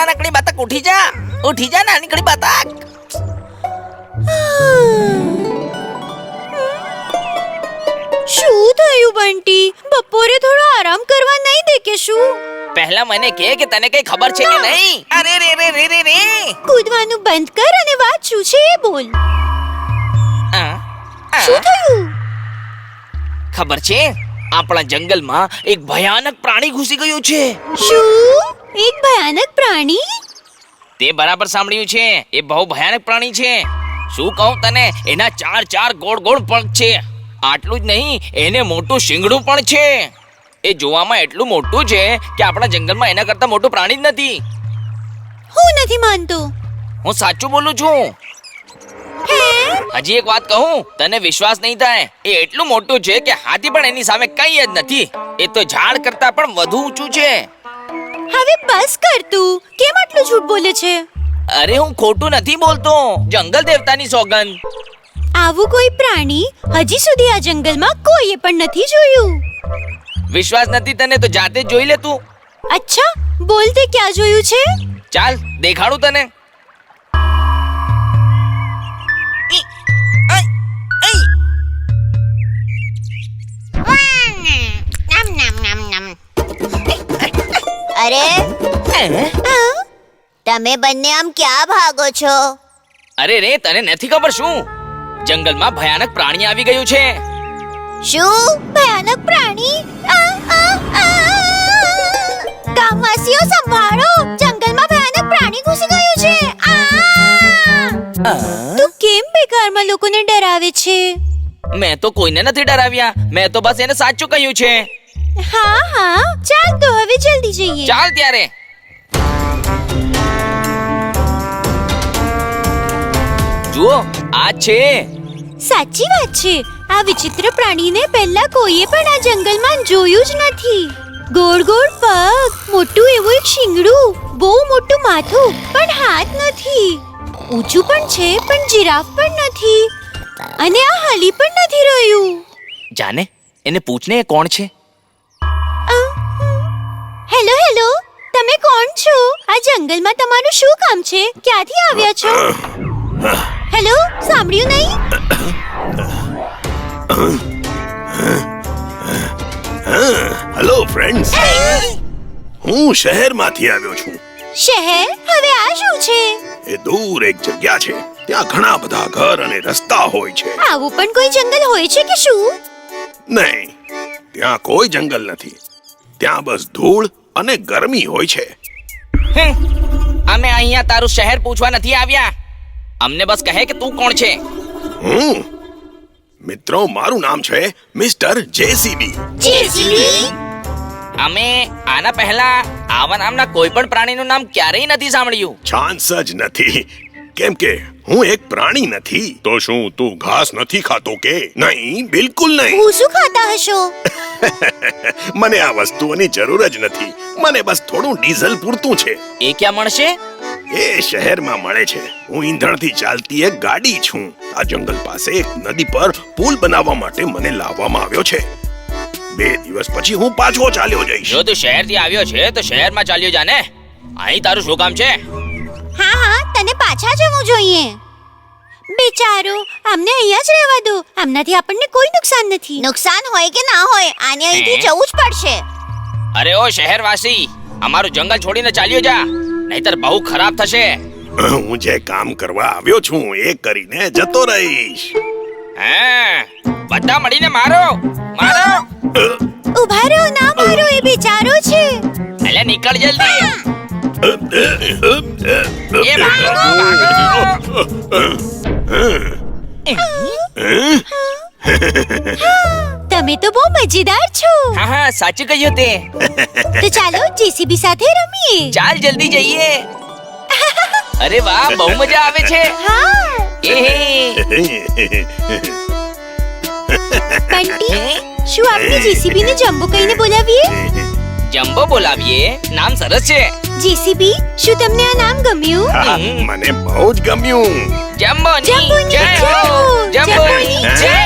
નાનકડી બતક ઉઠી જા નાનકડી બતક. શું થયું બંટી? બપોરે થોડો આરામ કરવા નહીં દે કે શું? પહેલા મને કે તને કઈ ખબર છે કે નહીં? અરે રે રે રે રે રે. કૂદવાનું બંધ કર અને વાત શું છે એ બોલ. શું થયું? ખબર છે, આપણા જંગલમાં એક ભયાનક પ્રાણી ઘૂસી ગયું છે. શું? એક ભયાનક પ્રાણી? તે બરાબર સાંભળ્યું છે. એ બહુ ભયાનક પ્રાણી છે. શું કહું તને, એના ચાર ગોળ ગોળ પગ છે. આટલું જ નહીં, એને મોટું શિંગડું પણ છે. એ જોવામાં એટલું મોટું છે કે આપણા જંગલમાં એના કરતા મોટું પ્રાણી જ નથી. હું નથી માનતો. હું સાચું બોલું છું. હજી એક વાત કહું, તને વિશ્વાસ નહીં થાય. એ એટલું મોટું છે કે હાથી પણ એની સામે કંઈ જ નથી. એ તો ઝાડ કરતા પણ વધુ ઊંચું છે. હવે બસ કર તું. કેમ આટલું જૂઠ બોલે છે? અરે હું ખોટું નથી બોલતો, જંગલ દેવતાની સોગંદ. આવું કોઈ પ્રાણી હજી સુધી આ જંગલમાં કોઈએ પણ નથી જોયું. વિશ્વાસ નથી તને તો જાતે જ જોઈ લે તું. અચ્છા, બોલ તે ક્યાં જોયું છે? ચાલ દેખાડું તને. અરે તમે બંને આમ ક્યાં ભાગો છો? અરે રે, તને નથી ખબર શું? જંગલમાં ભયાનક પ્રાણી આવી ગયું છે. શું ભયાનક પ્રાણી? ગામવાસીઓ સંભાળો, જંગલમાં ભયાનક પ્રાણી ઘૂસી ગયું છે. તું કેમ બેકારમાં લોકોને ડરાવે છે? મેં તો કોઈને નથી ડરાવ્યા. મેં તો બસ એને સાચું કહ્યું છે. હા, ચાલ તો હવે જલ્દી જઈએ. ચાલ ત્યારે. જુઓ, આ છે. સાચી વાત છે. આ વિચિત્ર પ્રાણીને પહેલા કોઈએ પણ આ જંગલમાં જોયું જ નથી. ગોળ ગોળ પગ, મોટું એવું એક શિંગડું, બહુ મોટું માથું, પણ હાથ નથી. ઊંચું પણ છે પણ જીરાફ પણ નથી. અને આ હલી પણ નથી રહ્યું. જાને, એને પૂછને એ કોણ છે. હેલો, તમે કોણ છો? આ જંગલમાં તમારું શું કામ છે? ક્યાંથી આવ્યા છો? હેલો, સાંભળ્યું નહીં? હેલો ફ્રેન્ડ્સ, હું શહેરમાંથી આવ્યો છું. શહેર? હવે આ શું છે? એ દૂર એક જગ્યા છે, ત્યાં ઘણા બધા ઘર અને રસ્તા હોય છે. આવું પણ કોઈ જંગલ હોય છે કે શું? નહીં, ત્યાં કોઈ જંગલ નથી. ત્યાં બસ ધૂળ અને ગરમી હોય છે. અમે અહીંયા તારું શહેર પૂછવા નથી આવ્યા. અમને બસ કહે કે તું કોણ છે. મિત્રો, મારું નામ છે મિસ્ટર જેસીબી. અમે આના પહેલા આવા નામના કોઈ પણ પ્રાણીનું નામ ક્યારેય નથી સાંભળ્યું. ચાન્સ જ નથી, કેમ કે હું એક પ્રાણી નથી. તો શું તું ઘાસ નથી ખાતો કે? નહીં, બિલકુલ નહીં. હું શું ખાતા હશો? મને આ વસ્તુઓની જરૂર જ નથી. મને બસ થોડું ડીઝલ પૂરતું છે. એ ક્યાં મળશે? એ શહેરમાં મળે છે. હું ઈંધણથી ચાલતી એક ગાડી છું. આ જંગલ પાસે એક નદી પર પુલ બનાવવા માટે મને લાવવામાં આવ્યો છે. 2 દિવસ પછી હું પાછો ચાલ્યો જઈશ. જો તું શહેરથી આવ્યો છે તો શહેરમાં ચાલ્યો જા ને. અહીં તારું શું કામ છે? હા, તને પાછા જવું જોઈએ. બેચારો, અમને અહીંયા જ રહેવા દો. આમનાથી આપણને કોઈ નુકસાન નથી. નુકસાન હોય કે ના હોય, આને અહીંથી જવું જ પડશે. અરે ઓ શહેરવાસી, અમારું જંગલ છોડીને ચાલ્યો જા, નહીતર બહુ ખરાબ થશે. હું જે કામ કરવા આવ્યો છું એ કરીને જતો રહીશ. બધા મળીને મારો. ઉભા રહો, ના મારો, એ બેચારો છે. એટલે નીકળ જલ્દી. એ ભાગો. તમે તો બહુ મજેદાર છો. હા, સાચું કહ્યું તે. તો ચાલો જેસીબી સાથે રમીએ. ચાલ જલ્દી જઈએ. અરે વાહ, બહુ મજા આવે છે. હા. બંટી, શું આપણે જેસીબી ને જમ્બો કહીને બોલાવીએ? જમ્બો બોલાવીએ? નામ સરસ છે. જેસીબી, શું તમને આ નામ ગમ્યું? મને બહુ જ ગમ્યું. જમ્બોની જમ્બોની જય જય હો. હો. જમ્બોની જય